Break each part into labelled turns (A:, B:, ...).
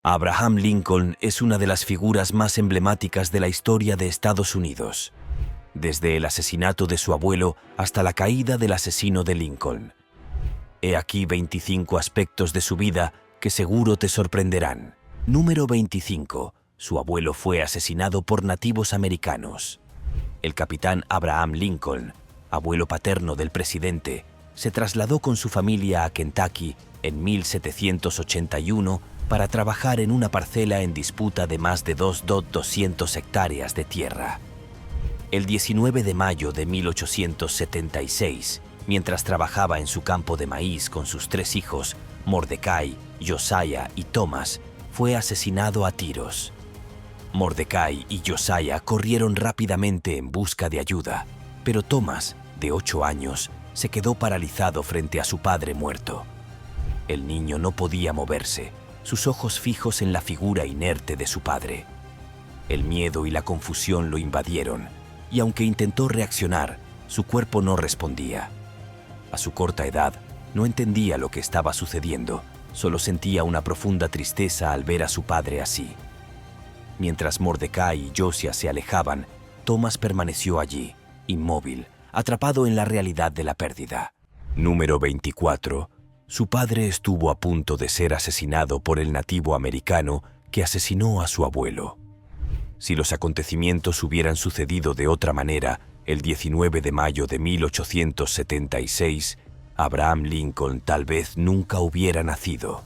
A: Abraham Lincoln es una de las figuras más emblemáticas de la historia de Estados Unidos, desde el asesinato de su abuelo hasta la caída del asesino de Lincoln. He aquí 25 aspectos de su vida que seguro te sorprenderán. Número 25. Su abuelo fue asesinado por nativos americanos. El capitán Abraham Lincoln, abuelo paterno del presidente, se trasladó con su familia a Kentucky en 1781 para trabajar en una parcela en disputa de más de 200 hectáreas de tierra. El 19 de mayo de 1876, mientras trabajaba en su campo de maíz con sus 3 hijos, Mordecai, Josiah y Thomas, fue asesinado a tiros. Mordecai y Josiah corrieron rápidamente en busca de ayuda, pero Thomas, de 8 años, se quedó paralizado frente a su padre muerto. El niño no podía moverse, sus ojos fijos en la figura inerte de su padre. El miedo y la confusión lo invadieron, y aunque intentó reaccionar, su cuerpo no respondía. A su corta edad, no entendía lo que estaba sucediendo, solo sentía una profunda tristeza al ver a su padre así. Mientras Mordecai y Josiah se alejaban, Thomas permaneció allí, inmóvil, atrapado en la realidad de la pérdida. Número 24. Su padre estuvo a punto de ser asesinado por el nativo americano que asesinó a su abuelo. Si los acontecimientos hubieran sucedido de otra manera, el 19 de mayo de 1876, Abraham Lincoln tal vez nunca hubiera nacido.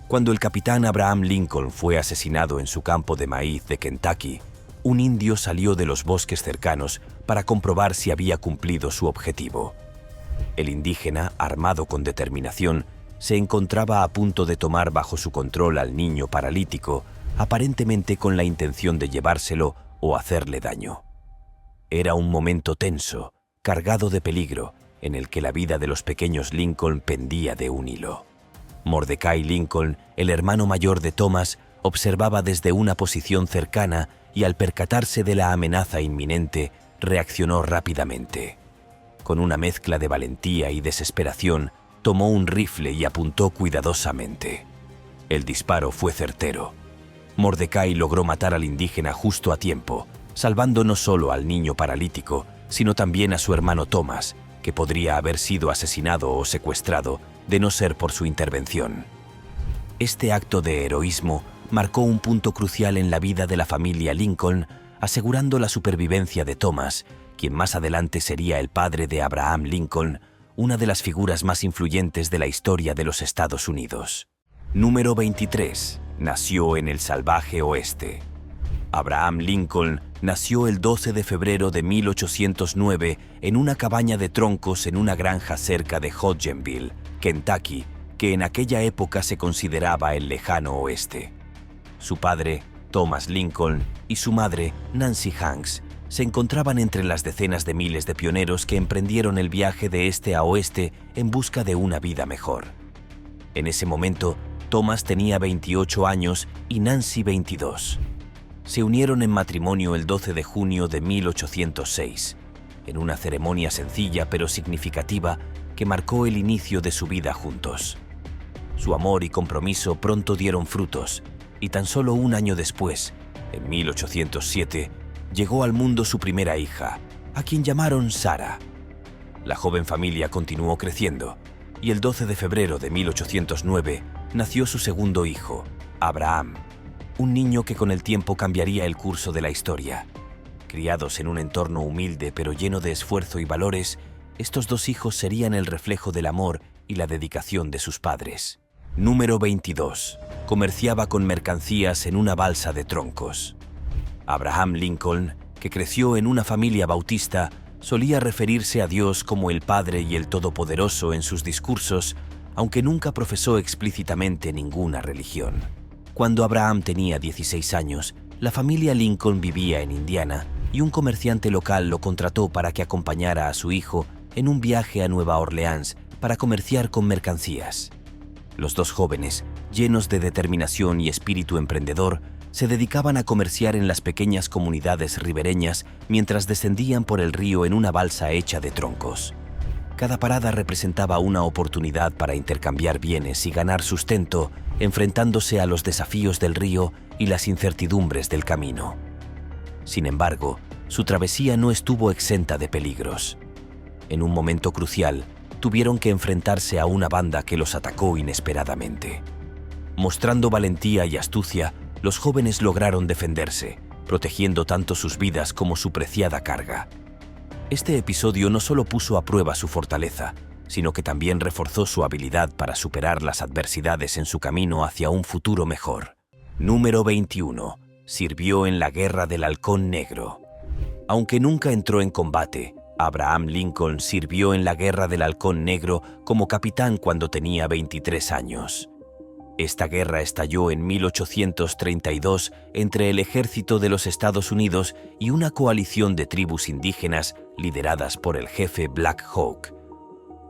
A: Cuando el capitán Abraham Lincoln fue asesinado en su campo de maíz de Kentucky, un indio salió de los bosques cercanos para comprobar si había cumplido su objetivo. El indígena, armado con determinación, se encontraba a punto de tomar bajo su control al niño paralítico, aparentemente con la intención de llevárselo o hacerle daño. Era un momento tenso, cargado de peligro, en el que la vida de los pequeños Lincoln pendía de un hilo. Mordecai Lincoln, el hermano mayor de Thomas, observaba desde una posición cercana y al percatarse de la amenaza inminente, reaccionó rápidamente. Con una mezcla de valentía y desesperación, tomó un rifle y apuntó cuidadosamente. El disparo fue certero. Mordecai logró matar al indígena justo a tiempo, salvando no solo al niño paralítico, sino también a su hermano Thomas, que podría haber sido asesinado o secuestrado de no ser por su intervención. Este acto de heroísmo marcó un punto crucial en la vida de la familia Lincoln, asegurando la supervivencia de Thomas, quien más adelante sería el padre de Abraham Lincoln, una de las figuras más influyentes de la historia de los Estados Unidos. Número 23. Nació en el salvaje oeste. Abraham Lincoln nació el 12 de febrero de 1809 en una cabaña de troncos en una granja cerca de Hodgenville, Kentucky, que en aquella época se consideraba el lejano oeste. Su padre, Thomas Lincoln, y su madre, Nancy Hanks, se encontraban entre las decenas de miles de pioneros que emprendieron el viaje de este a oeste en busca de una vida mejor. En ese momento, Thomas tenía 28 años y Nancy 22. Se unieron en matrimonio el 12 de junio de 1806, en una ceremonia sencilla pero significativa que marcó el inicio de su vida juntos. Su amor y compromiso pronto dieron frutos, y tan solo un año después, en 1807, llegó al mundo su primera hija, a quien llamaron Sarah. La joven familia continuó creciendo, y el 12 de febrero de 1809 nació su segundo hijo, Abraham, un niño que con el tiempo cambiaría el curso de la historia. Criados en un entorno humilde pero lleno de esfuerzo y valores, estos 2 hijos serían el reflejo del amor y la dedicación de sus padres. Número 22. Comerciaba con mercancías en una balsa de troncos. Abraham Lincoln, que creció en una familia bautista, solía referirse a Dios como el Padre y el Todopoderoso en sus discursos, aunque nunca profesó explícitamente ninguna religión. Cuando Abraham tenía 16 años, la familia Lincoln vivía en Indiana y un comerciante local lo contrató para que acompañara a su hijo en un viaje a Nueva Orleans para comerciar con mercancías. Los 2 jóvenes, llenos de determinación y espíritu emprendedor, se dedicaban a comerciar en las pequeñas comunidades ribereñas mientras descendían por el río en una balsa hecha de troncos. Cada parada representaba una oportunidad para intercambiar bienes y ganar sustento, enfrentándose a los desafíos del río y las incertidumbres del camino. Sin embargo, su travesía no estuvo exenta de peligros. En un momento crucial, tuvieron que enfrentarse a una banda que los atacó inesperadamente. Mostrando valentía y astucia, los jóvenes lograron defenderse, protegiendo tanto sus vidas como su preciada carga. Este episodio no solo puso a prueba su fortaleza, sino que también reforzó su habilidad para superar las adversidades en su camino hacia un futuro mejor. Número 21. Sirvió en la Guerra del Halcón Negro. Aunque nunca entró en combate, Abraham Lincoln sirvió en la Guerra del Halcón Negro como capitán cuando tenía 23 años. Esta guerra estalló en 1832 entre el ejército de los Estados Unidos y una coalición de tribus indígenas lideradas por el jefe Black Hawk.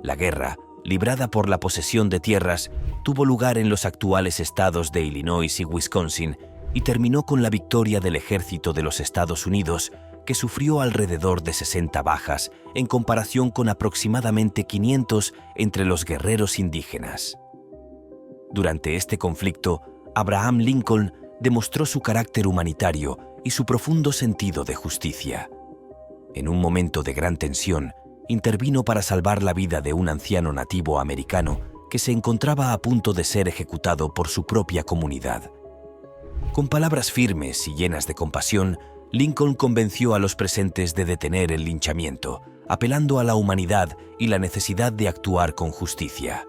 A: La guerra, librada por la posesión de tierras, tuvo lugar en los actuales estados de Illinois y Wisconsin y terminó con la victoria del ejército de los Estados Unidos, que sufrió alrededor de 60 bajas en comparación con aproximadamente 500 entre los guerreros indígenas. Durante este conflicto, Abraham Lincoln demostró su carácter humanitario y su profundo sentido de justicia. En un momento de gran tensión, intervino para salvar la vida de un anciano nativo americano que se encontraba a punto de ser ejecutado por su propia comunidad. Con palabras firmes y llenas de compasión, Lincoln convenció a los presentes de detener el linchamiento, apelando a la humanidad y la necesidad de actuar con justicia.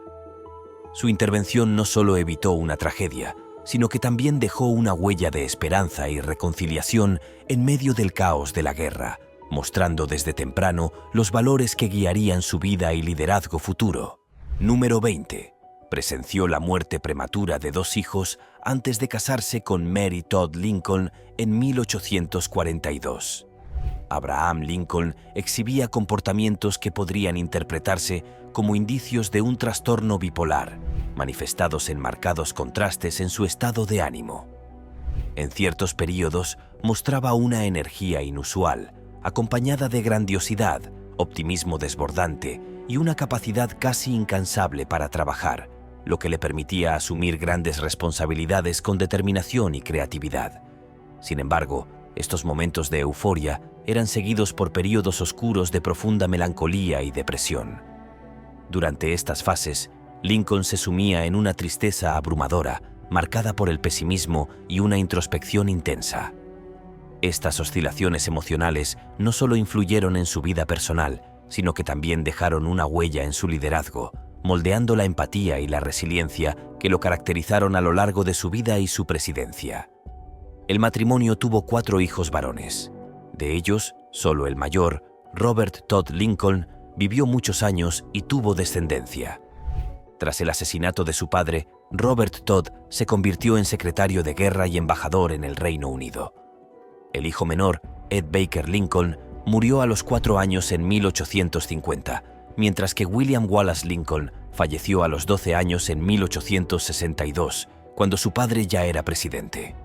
A: Su intervención no solo evitó una tragedia, sino que también dejó una huella de esperanza y reconciliación en medio del caos de la guerra, mostrando desde temprano los valores que guiarían su vida y liderazgo futuro. Número 20. Presenció la muerte prematura de 2 hijos antes de casarse con Mary Todd Lincoln en 1842. Abraham Lincoln exhibía comportamientos que podrían interpretarse como indicios de un trastorno bipolar, manifestados en marcados contrastes en su estado de ánimo. En ciertos períodos mostraba una energía inusual, acompañada de grandiosidad, optimismo desbordante y una capacidad casi incansable para trabajar, lo que le permitía asumir grandes responsabilidades con determinación y creatividad. Sin embargo, estos momentos de euforia eran seguidos por períodos oscuros de profunda melancolía y depresión. Durante estas fases, Lincoln se sumía en una tristeza abrumadora, marcada por el pesimismo y una introspección intensa. Estas oscilaciones emocionales no solo influyeron en su vida personal, sino que también dejaron una huella en su liderazgo, moldeando la empatía y la resiliencia que lo caracterizaron a lo largo de su vida y su presidencia. El matrimonio tuvo 4 hijos varones. De ellos, solo el mayor, Robert Todd Lincoln, vivió muchos años y tuvo descendencia. Tras el asesinato de su padre, Robert Todd se convirtió en secretario de guerra y embajador en el Reino Unido. El hijo menor, Ed Baker Lincoln, murió a los 4 años en 1850, mientras que William Wallace Lincoln falleció a los 12 años en 1862, cuando su padre ya era presidente.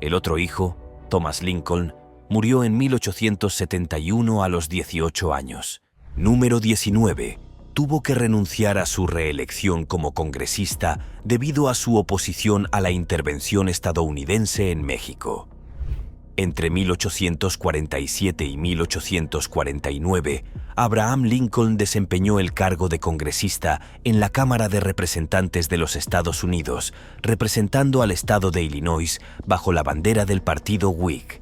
A: El otro hijo, Thomas Lincoln, murió en 1871 a los 18 años. Número 19. Tuvo que renunciar a su reelección como congresista debido a su oposición a la intervención estadounidense en México. Entre 1847 y 1849, Abraham Lincoln desempeñó el cargo de congresista en la Cámara de Representantes de los Estados Unidos, representando al estado de Illinois bajo la bandera del partido Whig.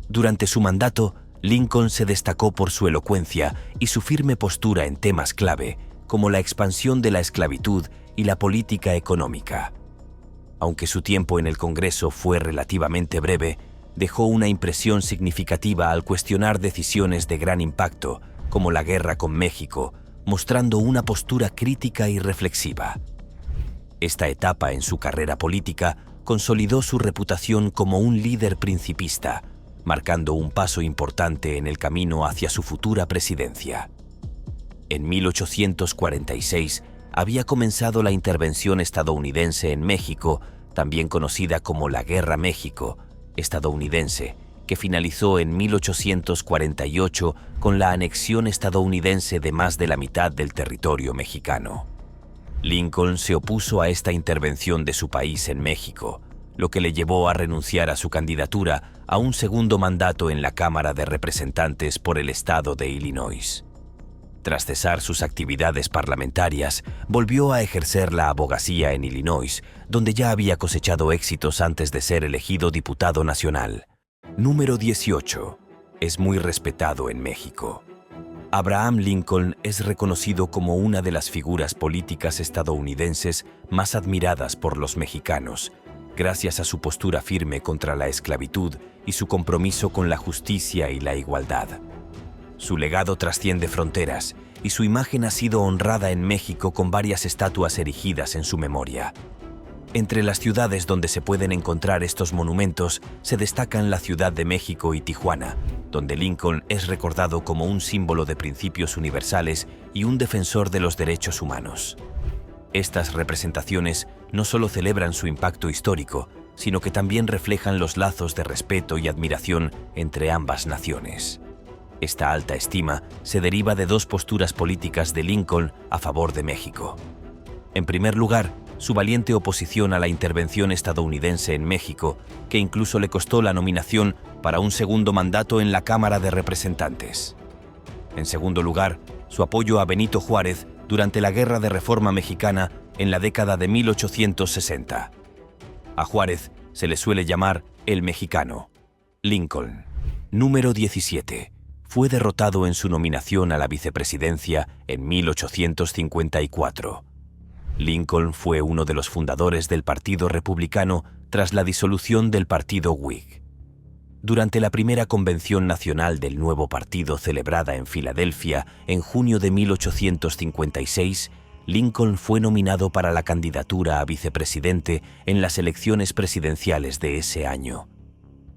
A: Durante su mandato, Lincoln se destacó por su elocuencia y su firme postura en temas clave, como la expansión de la esclavitud y la política económica. Aunque su tiempo en el Congreso fue relativamente breve, dejó una impresión significativa al cuestionar decisiones de gran impacto, como la guerra con México, mostrando una postura crítica y reflexiva. Esta etapa en su carrera política consolidó su reputación como un líder principista, marcando un paso importante en el camino hacia su futura presidencia. En 1846 había comenzado la intervención estadounidense en México, también conocida como la Guerra México estadounidense, que finalizó en 1848 con la anexión estadounidense de más de la mitad del territorio mexicano. Lincoln se opuso a esta intervención de su país en México, lo que le llevó a renunciar a su candidatura a un segundo mandato en la Cámara de Representantes por el estado de Illinois. Tras cesar sus actividades parlamentarias, volvió a ejercer la abogacía en Illinois, donde ya había cosechado éxitos antes de ser elegido diputado nacional. Número 18. Es muy respetado en México. Abraham Lincoln es reconocido como una de las figuras políticas estadounidenses más admiradas por los mexicanos, gracias a su postura firme contra la esclavitud y su compromiso con la justicia y la igualdad. Su legado trasciende fronteras y su imagen ha sido honrada en México con varias estatuas erigidas en su memoria. Entre las ciudades donde se pueden encontrar estos monumentos se destacan la Ciudad de México y Tijuana, donde Lincoln es recordado como un símbolo de principios universales y un defensor de los derechos humanos. Estas representaciones no solo celebran su impacto histórico, sino que también reflejan los lazos de respeto y admiración entre ambas naciones. Esta alta estima se deriva de dos posturas políticas de Lincoln a favor de México. En primer lugar, su valiente oposición a la intervención estadounidense en México, que incluso le costó la nominación para un segundo mandato en la Cámara de Representantes. En segundo lugar, su apoyo a Benito Juárez durante la Guerra de Reforma Mexicana en la década de 1860. A Juárez se le suele llamar el mexicano. Lincoln. Número 17. Fue derrotado en su nominación a la vicepresidencia en 1854. Lincoln fue uno de los fundadores del Partido Republicano tras la disolución del Partido Whig. Durante la primera convención nacional del nuevo partido celebrada en Filadelfia en junio de 1856, Lincoln fue nominado para la candidatura a vicepresidente en las elecciones presidenciales de ese año.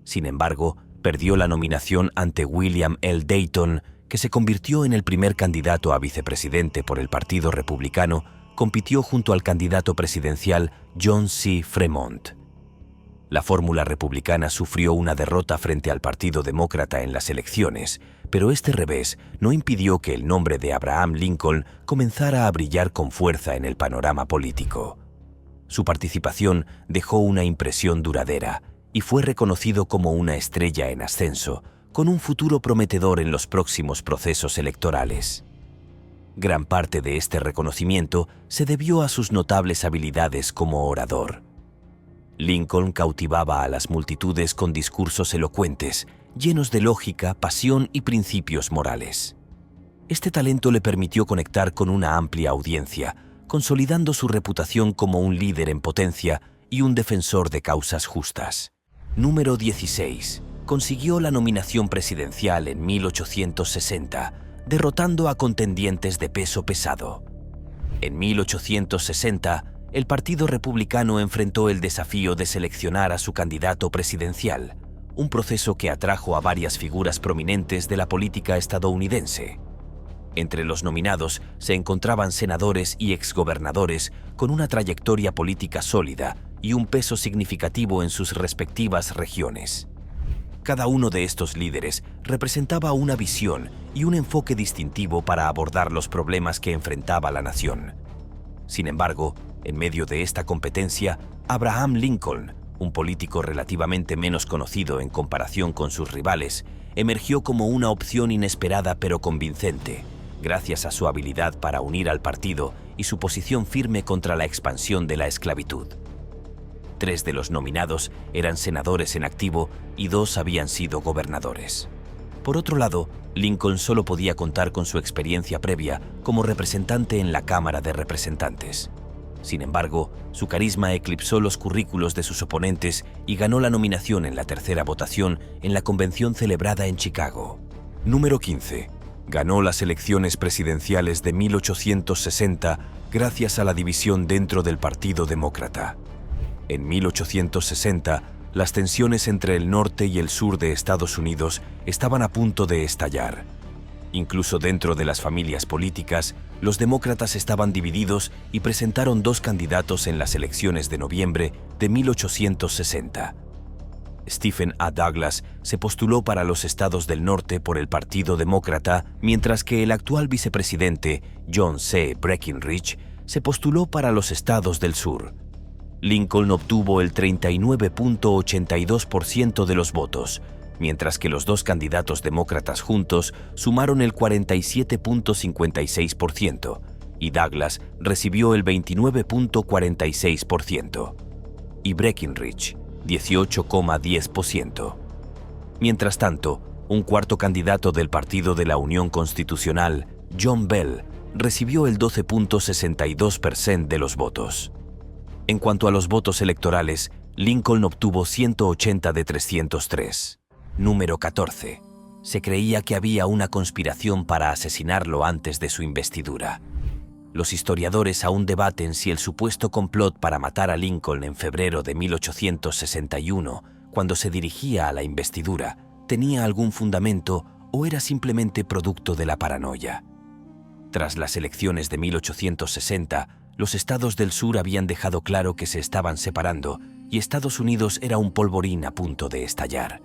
A: Sin embargo, perdió la nominación ante William L. Dayton, que se convirtió en el primer candidato a vicepresidente por el Partido Republicano. Compitió junto al candidato presidencial John C. Fremont. La fórmula republicana sufrió una derrota frente al Partido Demócrata en las elecciones, pero este revés no impidió que el nombre de Abraham Lincoln comenzara a brillar con fuerza en el panorama político. Su participación dejó una impresión duradera y fue reconocido como una estrella en ascenso, con un futuro prometedor en los próximos procesos electorales. Gran parte de este reconocimiento se debió a sus notables habilidades como orador. Lincoln cautivaba a las multitudes con discursos elocuentes, llenos de lógica, pasión y principios morales. Este talento le permitió conectar con una amplia audiencia, consolidando su reputación como un líder en potencia y un defensor de causas justas. Número 16. Consiguió la nominación presidencial en 1860, derrotando a contendientes de peso pesado. En 1860, el Partido Republicano enfrentó el desafío de seleccionar a su candidato presidencial, un proceso que atrajo a varias figuras prominentes de la política estadounidense. Entre los nominados se encontraban senadores y exgobernadores con una trayectoria política sólida y un peso significativo en sus respectivas regiones. Cada uno de estos líderes representaba una visión y un enfoque distintivo para abordar los problemas que enfrentaba la nación. Sin embargo, en medio de esta competencia, Abraham Lincoln, un político relativamente menos conocido en comparación con sus rivales, emergió como una opción inesperada pero convincente, gracias a su habilidad para unir al partido y su posición firme contra la expansión de la esclavitud. 3 de los nominados eran senadores en activo y 2 habían sido gobernadores. Por otro lado, Lincoln solo podía contar con su experiencia previa como representante en la Cámara de Representantes. Sin embargo, su carisma eclipsó los currículos de sus oponentes y ganó la nominación en la tercera votación en la convención celebrada en Chicago. Número 15. Ganó las elecciones presidenciales de 1860 gracias a la división dentro del Partido Demócrata. En 1860, las tensiones entre el norte y el sur de Estados Unidos estaban a punto de estallar. Incluso dentro de las familias políticas, los demócratas estaban divididos y presentaron 2 candidatos en las elecciones de noviembre de 1860. Stephen A. Douglas se postuló para los estados del norte por el Partido Demócrata, mientras que el actual vicepresidente, John C. Breckinridge, se postuló para los estados del sur. Lincoln obtuvo el 39.82% de los votos, mientras que los dos candidatos demócratas juntos sumaron el 47.56% y Douglas recibió el 29.46% y Breckinridge 18,10%. Mientras tanto, un cuarto candidato del Partido de la Unión Constitucional, John Bell, recibió el 12.62% de los votos. En cuanto a los votos electorales, Lincoln obtuvo 180 de 303. Número 14. Se creía que había una conspiración para asesinarlo antes de su investidura. Los historiadores aún debaten si el supuesto complot para matar a Lincoln en febrero de 1861, cuando se dirigía a la investidura, tenía algún fundamento o era simplemente producto de la paranoia. Tras las elecciones de 1860, los estados del sur habían dejado claro que se estaban separando y Estados Unidos era un polvorín a punto de estallar.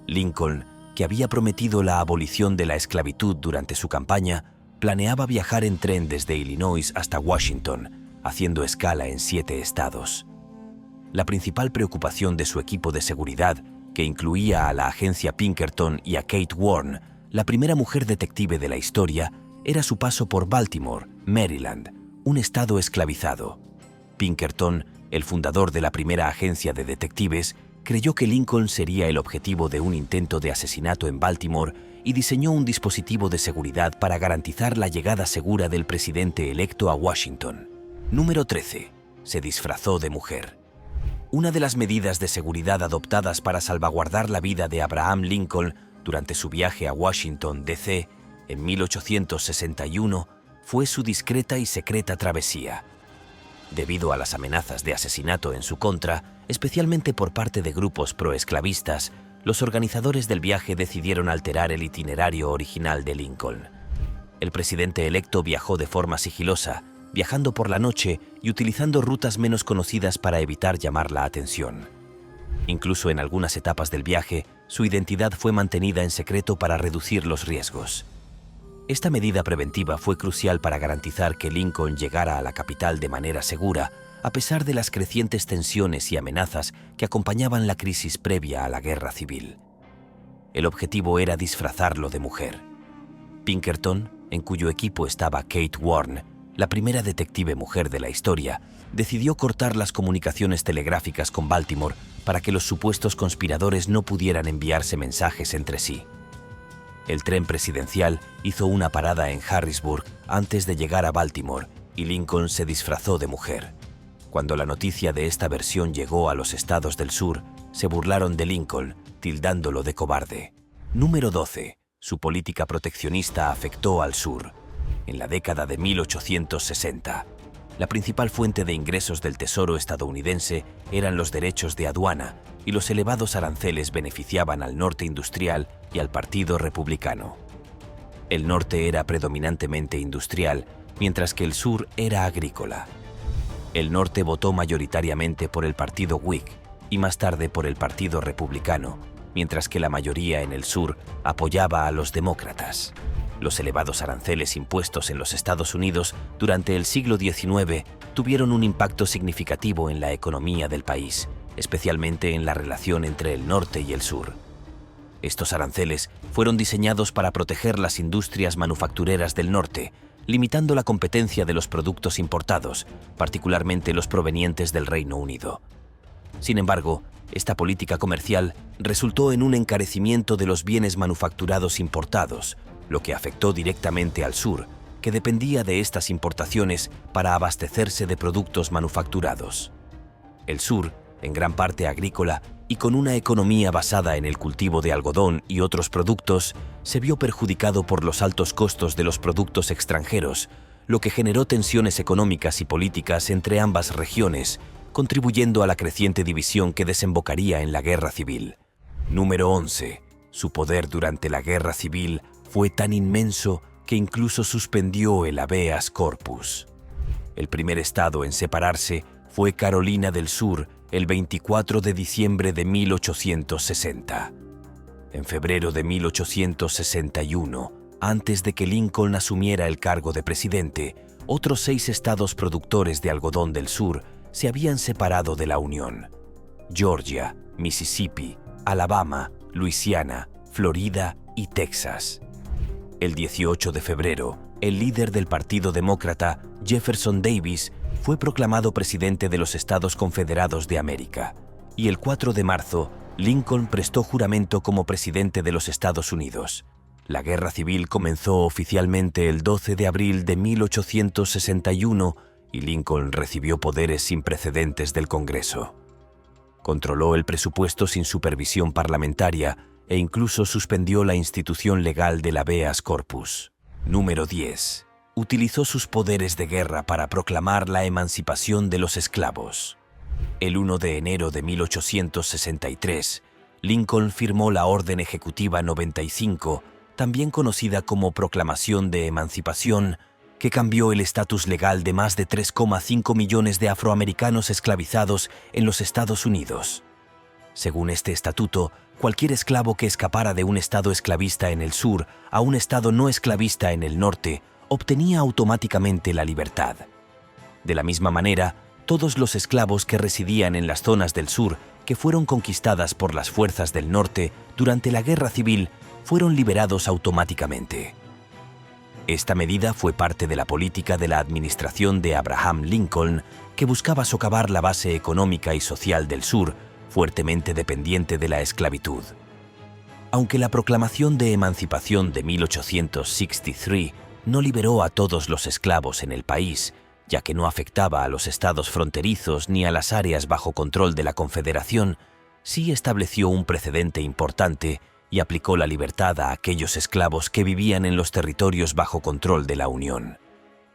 A: Lincoln, que había prometido la abolición de la esclavitud durante su campaña, planeaba viajar en tren desde Illinois hasta Washington, haciendo escala en 7 estados. La principal preocupación de su equipo de seguridad, que incluía a la agencia Pinkerton y a Kate Warren, la primera mujer detective de la historia, era su paso por Baltimore, Maryland, un estado esclavizado. Pinkerton, el fundador de la primera agencia de detectives, creyó que Lincoln sería el objetivo de un intento de asesinato en Baltimore y diseñó un dispositivo de seguridad para garantizar la llegada segura del presidente electo a Washington. Número 13. Se disfrazó de mujer. Una de las medidas de seguridad adoptadas para salvaguardar la vida de Abraham Lincoln durante su viaje a Washington, D.C., en 1861, fue su discreta y secreta travesía. Debido a las amenazas de asesinato en su contra, especialmente por parte de grupos proesclavistas, los organizadores del viaje decidieron alterar el itinerario original de Lincoln. El presidente electo viajó de forma sigilosa, viajando por la noche y utilizando rutas menos conocidas para evitar llamar la atención. Incluso en algunas etapas del viaje, su identidad fue mantenida en secreto para reducir los riesgos. Esta medida preventiva fue crucial para garantizar que Lincoln llegara a la capital de manera segura, a pesar de las crecientes tensiones y amenazas que acompañaban la crisis previa a la guerra civil. El objetivo era disfrazarlo de mujer. Pinkerton, en cuyo equipo estaba Kate Warren, la primera detective mujer de la historia, decidió cortar las comunicaciones telegráficas con Baltimore para que los supuestos conspiradores no pudieran enviarse mensajes entre sí. El tren presidencial hizo una parada en Harrisburg antes de llegar a Baltimore y Lincoln se disfrazó de mujer. Cuando la noticia de esta versión llegó a los estados del sur, se burlaron de Lincoln, tildándolo de cobarde. Número 12. Su política proteccionista afectó al sur. En la década de 1860, la principal fuente de ingresos del Tesoro estadounidense eran los derechos de aduana, y los elevados aranceles beneficiaban al norte industrial y al Partido Republicano. El norte era predominantemente industrial, mientras que el sur era agrícola. El norte votó mayoritariamente por el Partido Whig y más tarde por el Partido Republicano, mientras que la mayoría en el sur apoyaba a los demócratas. Los elevados aranceles impuestos en los Estados Unidos durante el siglo XIX tuvieron un impacto significativo en la economía del país, especialmente en la relación entre el norte y el sur. Estos aranceles fueron diseñados para proteger las industrias manufactureras del norte, limitando la competencia de los productos importados, particularmente los provenientes del Reino Unido. Sin embargo, esta política comercial resultó en un encarecimiento de los bienes manufacturados importados, lo que afectó directamente al sur, que dependía de estas importaciones para abastecerse de productos manufacturados. El sur, en gran parte agrícola y con una economía basada en el cultivo de algodón y otros productos, se vio perjudicado por los altos costos de los productos extranjeros, lo que generó tensiones económicas y políticas entre ambas regiones, contribuyendo a la creciente división que desembocaría en la Guerra Civil. Número 11. Su poder durante la Guerra Civil fue tan inmenso que incluso suspendió el habeas corpus. El primer estado en separarse fue Carolina del Sur el 24 de diciembre de 1860. En febrero de 1861, antes de que Lincoln asumiera el cargo de presidente, otros 6 estados productores de algodón del sur se habían separado de la Unión: Georgia, Mississippi, Alabama, Luisiana, Florida y Texas. El 18 de febrero, el líder del Partido Demócrata, Jefferson Davis, fue proclamado presidente de los Estados Confederados de América, y el 4 de marzo, Lincoln prestó juramento como presidente de los Estados Unidos. La Guerra Civil comenzó oficialmente el 12 de abril de 1861 y Lincoln recibió poderes sin precedentes del Congreso. Controló el presupuesto sin supervisión parlamentaria e incluso suspendió la institución legal del habeas corpus. Número 10. Utilizó sus poderes de guerra para proclamar la emancipación de los esclavos. El 1 de enero de 1863, Lincoln firmó la Orden Ejecutiva 95, también conocida como Proclamación de Emancipación, que cambió el estatus legal de más de 3,5 millones de afroamericanos esclavizados en los Estados Unidos. Según este estatuto, cualquier esclavo que escapara de un estado esclavista en el sur a un estado no esclavista en el norte obtenía automáticamente la libertad. De la misma manera, todos los esclavos que residían en las zonas del sur que fueron conquistadas por las fuerzas del norte durante la Guerra Civil fueron liberados automáticamente. Esta medida fue parte de la política de la administración de Abraham Lincoln, que buscaba socavar la base económica y social del sur, fuertemente dependiente de la esclavitud. Aunque la Proclamación de Emancipación de 1863 no liberó a todos los esclavos en el país, ya que no afectaba a los estados fronterizos ni a las áreas bajo control de la Confederación, sí estableció un precedente importante y aplicó la libertad a aquellos esclavos que vivían en los territorios bajo control de la Unión.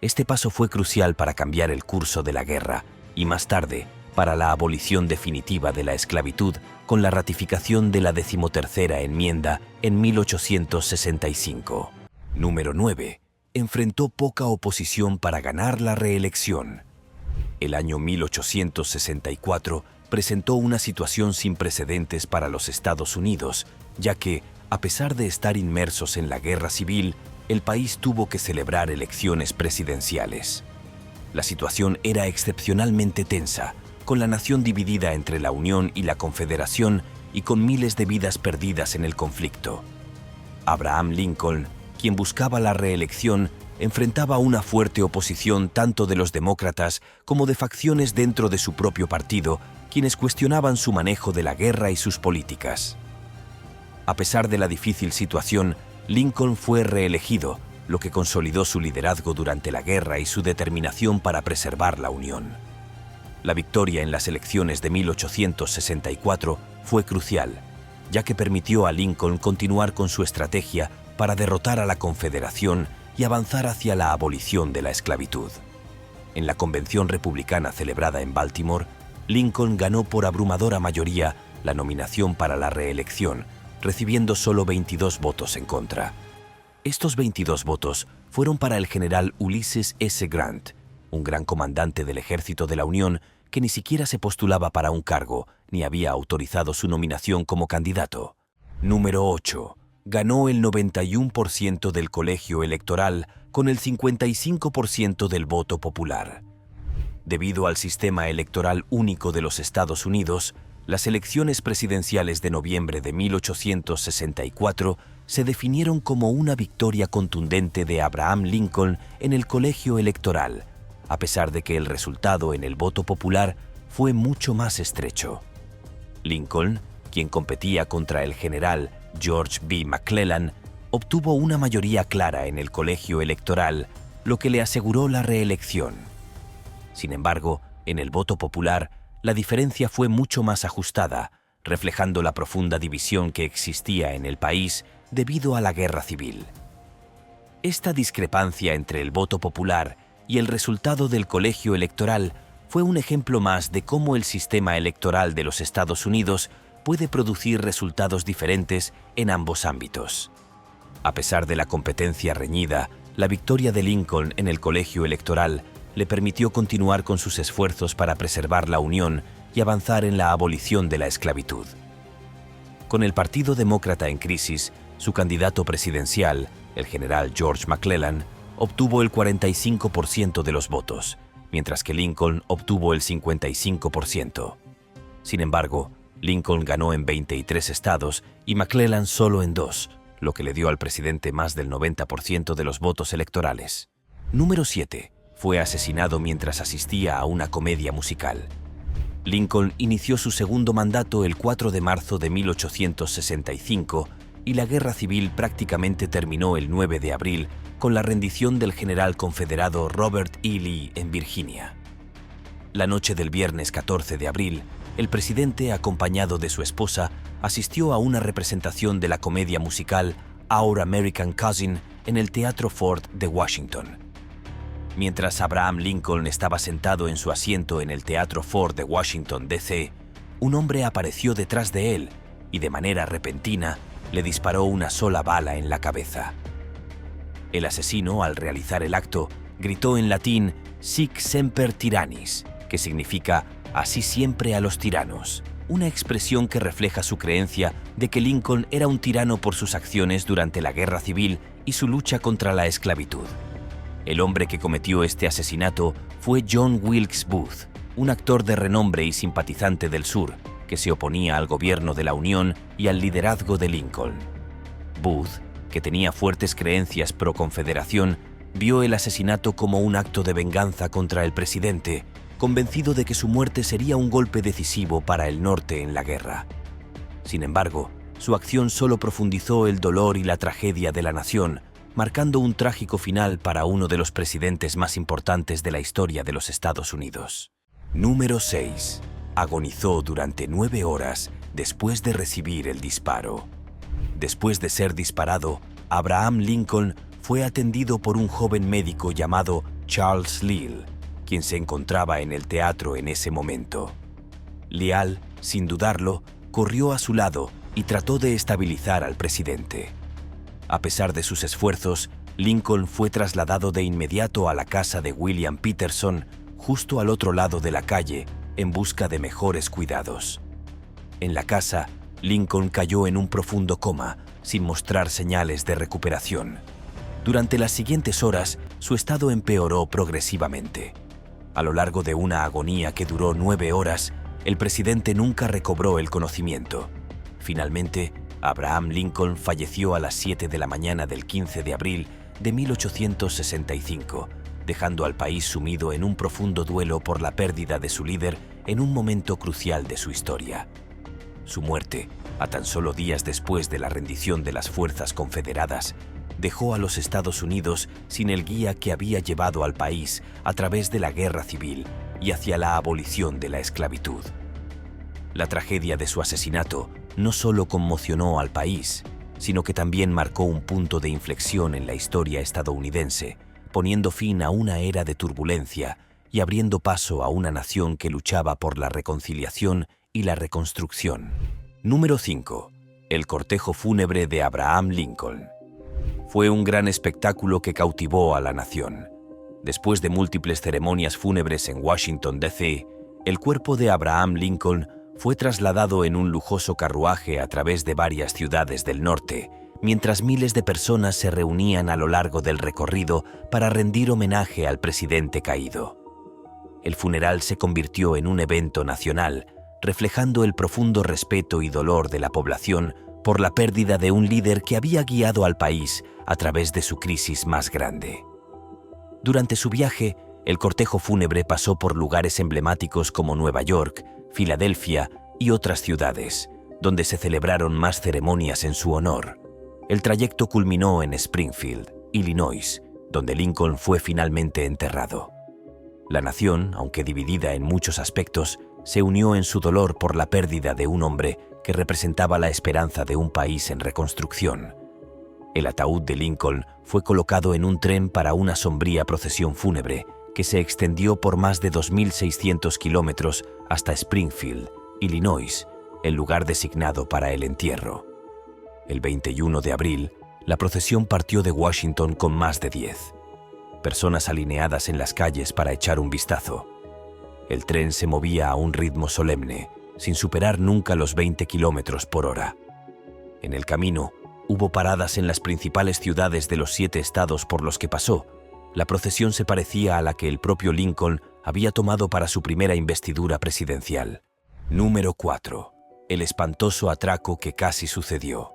A: Este paso fue crucial para cambiar el curso de la guerra y más tarde para la abolición definitiva de la esclavitud con la ratificación de la 13ª enmienda en 1865. Número 9. Enfrentó poca oposición para ganar la reelección. El año 1864 presentó una situación sin precedentes para los Estados Unidos, ya que, a pesar de estar inmersos en la guerra civil, el país tuvo que celebrar elecciones presidenciales. La situación era excepcionalmente tensa, con la nación dividida entre la Unión y la Confederación y con miles de vidas perdidas en el conflicto. Abraham Lincoln, quien buscaba la reelección, enfrentaba una fuerte oposición tanto de los demócratas como de facciones dentro de su propio partido, quienes cuestionaban su manejo de la guerra y sus políticas. A pesar de la difícil situación, Lincoln fue reelegido, lo que consolidó su liderazgo durante la guerra y su determinación para preservar la Unión. La victoria en las elecciones de 1864 fue crucial, ya que permitió a Lincoln continuar con su estrategia para derrotar a la Confederación y avanzar hacia la abolición de la esclavitud. En la convención republicana celebrada en Baltimore, Lincoln ganó por abrumadora mayoría la nominación para la reelección, recibiendo solo 22 votos en contra. Estos 22 votos fueron para el general Ulysses S. Grant, un gran comandante del ejército de la Unión que ni siquiera se postulaba para un cargo ni había autorizado su nominación como candidato. Número 8. Ganó el 91% del colegio electoral con el 55% del voto popular. Debido al sistema electoral único de los Estados Unidos, las elecciones presidenciales de noviembre de 1864 se definieron como una victoria contundente de Abraham Lincoln en el colegio electoral, a pesar de que el resultado en el voto popular fue mucho más estrecho. Lincoln, quien competía contra el general George B. McClellan, obtuvo una mayoría clara en el colegio electoral, lo que le aseguró la reelección. Sin embargo, en el voto popular, la diferencia fue mucho más ajustada, reflejando la profunda división que existía en el país debido a la guerra civil. Esta discrepancia entre el voto popular y el resultado del colegio electoral fue un ejemplo más de cómo el sistema electoral de los Estados Unidos puede producir resultados diferentes en ambos ámbitos. A pesar de la competencia reñida, la victoria de Lincoln en el colegio electoral le permitió continuar con sus esfuerzos para preservar la Unión y avanzar en la abolición de la esclavitud. Con el Partido Demócrata en crisis, su candidato presidencial, el general George McClellan, obtuvo el 45% de los votos, mientras que Lincoln obtuvo el 55%. Sin embargo, Lincoln ganó en 23 estados y McClellan solo en 2, lo que le dio al presidente más del 90% de los votos electorales. Número 7. Fue asesinado mientras asistía a una comedia musical. Lincoln inició su segundo mandato el 4 de marzo de 1865 y la guerra civil prácticamente terminó el 9 de abril con la rendición del general confederado Robert E. Lee en Virginia. La noche del viernes 14 de abril, el presidente, acompañado de su esposa, asistió a una representación de la comedia musical Our American Cousin en el Teatro Ford de Washington. Mientras Abraham Lincoln estaba sentado en su asiento en el Teatro Ford de Washington, D.C., un hombre apareció detrás de él y de manera repentina le disparó una sola bala en la cabeza. El asesino, al realizar el acto, gritó en latín «Sic semper tyrannis», que significa «así siempre a los tiranos», una expresión que refleja su creencia de que Lincoln era un tirano por sus acciones durante la Guerra Civil y su lucha contra la esclavitud. El hombre que cometió este asesinato fue John Wilkes Booth, un actor de renombre y simpatizante del sur, que se oponía al gobierno de la Unión y al liderazgo de Lincoln. Booth, que tenía fuertes creencias pro-confederación, vio el asesinato como un acto de venganza contra el presidente, convencido de que su muerte sería un golpe decisivo para el norte en la guerra. Sin embargo, su acción solo profundizó el dolor y la tragedia de la nación, marcando un trágico final para uno de los presidentes más importantes de la historia de los Estados Unidos. Número 6. Agonizó durante 9 horas después de recibir el disparo. Después de ser disparado, Abraham Lincoln fue atendido por un joven médico llamado Charles Leal, quien se encontraba en el teatro en ese momento. Leal, sin dudarlo, corrió a su lado y trató de estabilizar al presidente. A pesar de sus esfuerzos, Lincoln fue trasladado de inmediato a la casa de William Peterson, justo al otro lado de la calle, en busca de mejores cuidados. En la casa, Lincoln cayó en un profundo coma, sin mostrar señales de recuperación. Durante las siguientes horas, su estado empeoró progresivamente. A lo largo de una agonía que duró 9 horas, el presidente nunca recobró el conocimiento. Finalmente, Abraham Lincoln falleció a las 7 de la mañana del 15 de abril de 1865, dejando al país sumido en un profundo duelo por la pérdida de su líder en un momento crucial de su historia. Su muerte, a tan solo días después de la rendición de las fuerzas confederadas, dejó a los Estados Unidos sin el guía que había llevado al país a través de la guerra civil y hacia la abolición de la esclavitud. La tragedia de su asesinato no solo conmocionó al país, sino que también marcó un punto de inflexión en la historia estadounidense, poniendo fin a una era de turbulencia y abriendo paso a una nación que luchaba por la reconciliación y la reconstrucción. Número 5. El cortejo fúnebre de Abraham Lincoln. Fue un gran espectáculo que cautivó a la nación. Después de múltiples ceremonias fúnebres en Washington, D.C., el cuerpo de Abraham Lincoln fue trasladado en un lujoso carruaje a través de varias ciudades del norte, mientras miles de personas se reunían a lo largo del recorrido para rendir homenaje al presidente caído. El funeral se convirtió en un evento nacional, reflejando el profundo respeto y dolor de la población por la pérdida de un líder que había guiado al país a través de su crisis más grande. Durante su viaje, el cortejo fúnebre pasó por lugares emblemáticos como Nueva York, Filadelfia y otras ciudades, donde se celebraron más ceremonias en su honor. El trayecto culminó en Springfield, Illinois, donde Lincoln fue finalmente enterrado. La nación, aunque dividida en muchos aspectos, se unió en su dolor por la pérdida de un hombre que representaba la esperanza de un país en reconstrucción. El ataúd de Lincoln fue colocado en un tren para una sombría procesión fúnebre que se extendió por más de 2.600 kilómetros hasta Springfield, Illinois, el lugar designado para el entierro. El 21 de abril, la procesión partió de Washington con más de 10 personas alineadas en las calles para echar un vistazo. El tren se movía a un ritmo solemne, sin superar nunca los 20 kilómetros por hora. En el camino, hubo paradas en las principales ciudades de los 7 estados por los que pasó. La procesión se parecía a la que el propio Lincoln había tomado para su primera investidura presidencial. Número 4. El espantoso atraco que casi sucedió.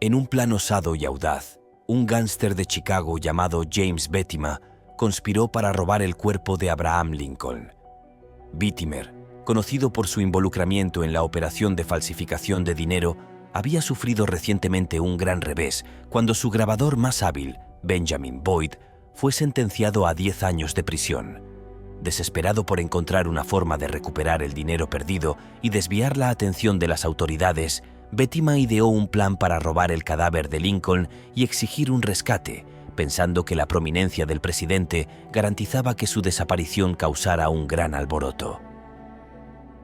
A: En un plan osado y audaz, un gángster de Chicago llamado James Bettimer conspiró para robar el cuerpo de Abraham Lincoln. Bettimer, conocido por su involucramiento en la operación de falsificación de dinero, había sufrido recientemente un gran revés cuando su grabador más hábil, Benjamin Boyd, fue sentenciado a 10 años de prisión. Desesperado por encontrar una forma de recuperar el dinero perdido y desviar la atención de las autoridades, Bettimer ideó un plan para robar el cadáver de Lincoln y exigir un rescate, pensando que la prominencia del presidente garantizaba que su desaparición causara un gran alboroto.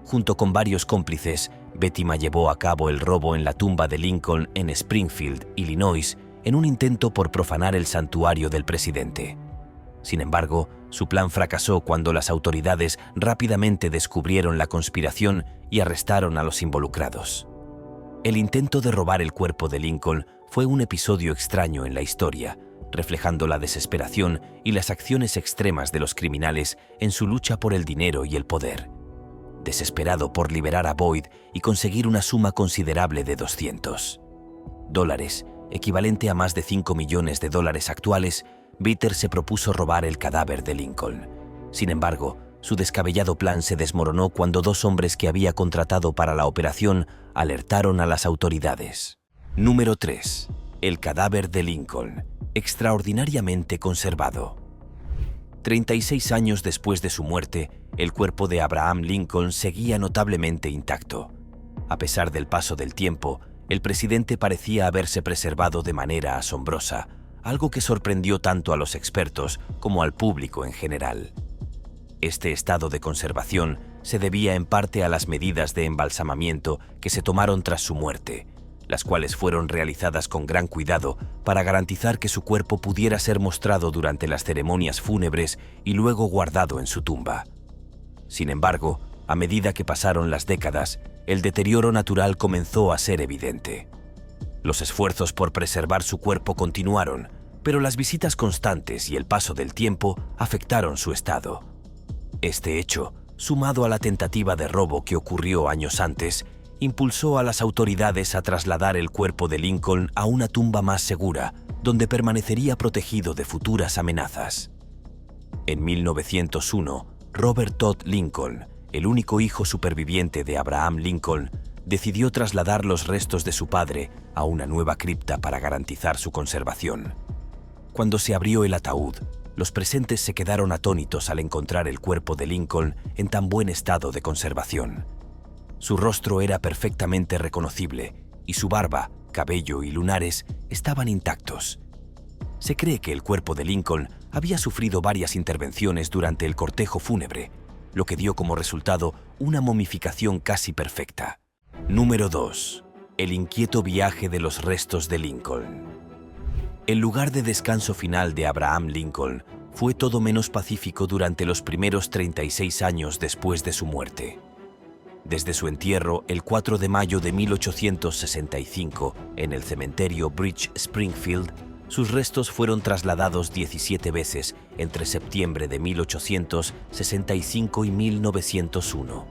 A: Junto con varios cómplices, Bettimer llevó a cabo el robo en la tumba de Lincoln en Springfield, Illinois, en un intento por profanar el santuario del presidente. Sin embargo, su plan fracasó cuando las autoridades rápidamente descubrieron la conspiración y arrestaron a los involucrados. El intento de robar el cuerpo de Lincoln fue un episodio extraño en la historia, reflejando la desesperación y las acciones extremas de los criminales en su lucha por el dinero y el poder. Desesperado por liberar a Boyd y conseguir una suma considerable de $200, equivalente a más de $5 millones actuales, Bettimer se propuso robar el cadáver de Lincoln. Sin embargo, su descabellado plan se desmoronó cuando 2 hombres que había contratado para la operación alertaron a las autoridades. Número 3. El cadáver de Lincoln, extraordinariamente conservado. 36 años después de su muerte, el cuerpo de Abraham Lincoln seguía notablemente intacto. A pesar del paso del tiempo, el presidente parecía haberse preservado de manera asombrosa, algo que sorprendió tanto a los expertos como al público en general. Este estado de conservación se debía en parte a las medidas de embalsamamiento que se tomaron tras su muerte, las cuales fueron realizadas con gran cuidado para garantizar que su cuerpo pudiera ser mostrado durante las ceremonias fúnebres y luego guardado en su tumba. Sin embargo, a medida que pasaron las décadas, el deterioro natural comenzó a ser evidente. Los esfuerzos por preservar su cuerpo continuaron, pero las visitas constantes y el paso del tiempo afectaron su estado. Este hecho, sumado a la tentativa de robo que ocurrió años antes, impulsó a las autoridades a trasladar el cuerpo de Lincoln a una tumba más segura, donde permanecería protegido de futuras amenazas. En 1901, Robert Todd Lincoln, el único hijo superviviente de Abraham Lincoln, decidió trasladar los restos de su padre a una nueva cripta para garantizar su conservación. Cuando se abrió el ataúd, los presentes se quedaron atónitos al encontrar el cuerpo de Lincoln en tan buen estado de conservación. Su rostro era perfectamente reconocible y su barba, cabello y lunares estaban intactos. Se cree que el cuerpo de Lincoln había sufrido varias intervenciones durante el cortejo fúnebre, lo que dio como resultado una momificación casi perfecta. Número 2. El inquieto viaje de los restos de Lincoln. El lugar de descanso final de Abraham Lincoln fue todo menos pacífico durante los primeros 36 años después de su muerte. Desde su entierro el 4 de mayo de 1865 en el cementerio Bridge Springfield, sus restos fueron trasladados 17 veces entre septiembre de 1865 y 1901.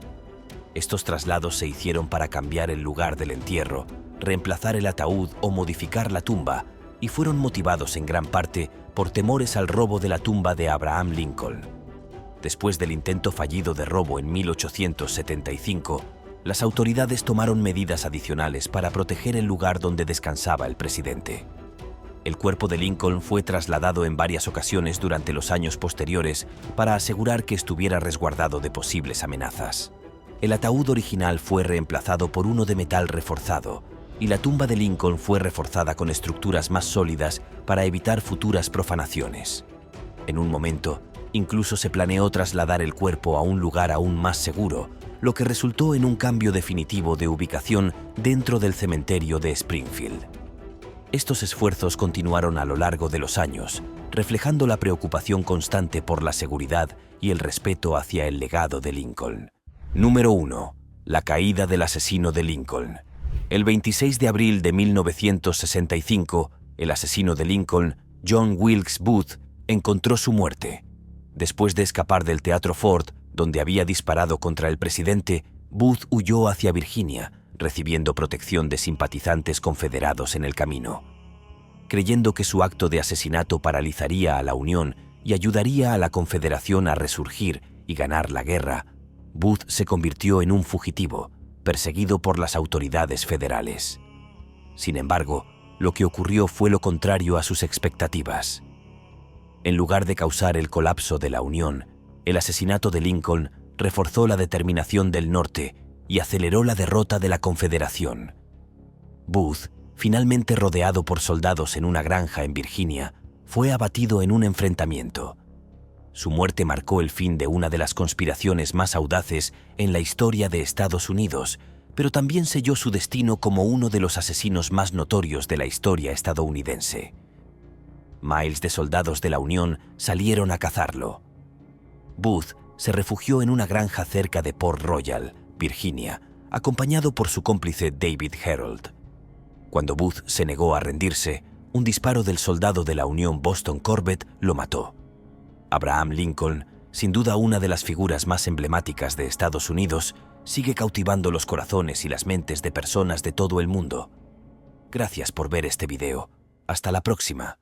A: Estos traslados se hicieron para cambiar el lugar del entierro, reemplazar el ataúd o modificar la tumba, y fueron motivados en gran parte por temores al robo de la tumba de Abraham Lincoln. Después del intento fallido de robo en 1875, las autoridades tomaron medidas adicionales para proteger el lugar donde descansaba el presidente. El cuerpo de Lincoln fue trasladado en varias ocasiones durante los años posteriores para asegurar que estuviera resguardado de posibles amenazas. El ataúd original fue reemplazado por uno de metal reforzado, y la tumba de Lincoln fue reforzada con estructuras más sólidas para evitar futuras profanaciones. En un momento, incluso se planeó trasladar el cuerpo a un lugar aún más seguro, lo que resultó en un cambio definitivo de ubicación dentro del cementerio de Springfield. Estos esfuerzos continuaron a lo largo de los años, reflejando la preocupación constante por la seguridad y el respeto hacia el legado de Lincoln. Número 1. La caída del asesino de Lincoln. El 26 de abril de 1965, el asesino de Lincoln, John Wilkes Booth, encontró su muerte. Después de escapar del Teatro Ford, donde había disparado contra el presidente, Booth huyó hacia Virginia, recibiendo protección de simpatizantes confederados en el camino. Creyendo que su acto de asesinato paralizaría a la Unión y ayudaría a la Confederación a resurgir y ganar la guerra, Booth se convirtió en un fugitivo, perseguido por las autoridades federales. Sin embargo, lo que ocurrió fue lo contrario a sus expectativas. En lugar de causar el colapso de la Unión, el asesinato de Lincoln reforzó la determinación del norte y aceleró la derrota de la Confederación. Booth, finalmente rodeado por soldados en una granja en Virginia, fue abatido en un enfrentamiento. Su muerte marcó el fin de una de las conspiraciones más audaces en la historia de Estados Unidos, pero también selló su destino como uno de los asesinos más notorios de la historia estadounidense. Miles de soldados de la Unión salieron a cazarlo. Booth se refugió en una granja cerca de Port Royal, Virginia, acompañado por su cómplice David Herold. Cuando Booth se negó a rendirse, un disparo del soldado de la Unión Boston Corbett lo mató. Abraham Lincoln, sin duda una de las figuras más emblemáticas de Estados Unidos, sigue cautivando los corazones y las mentes de personas de todo el mundo. Gracias por ver este video. Hasta la próxima.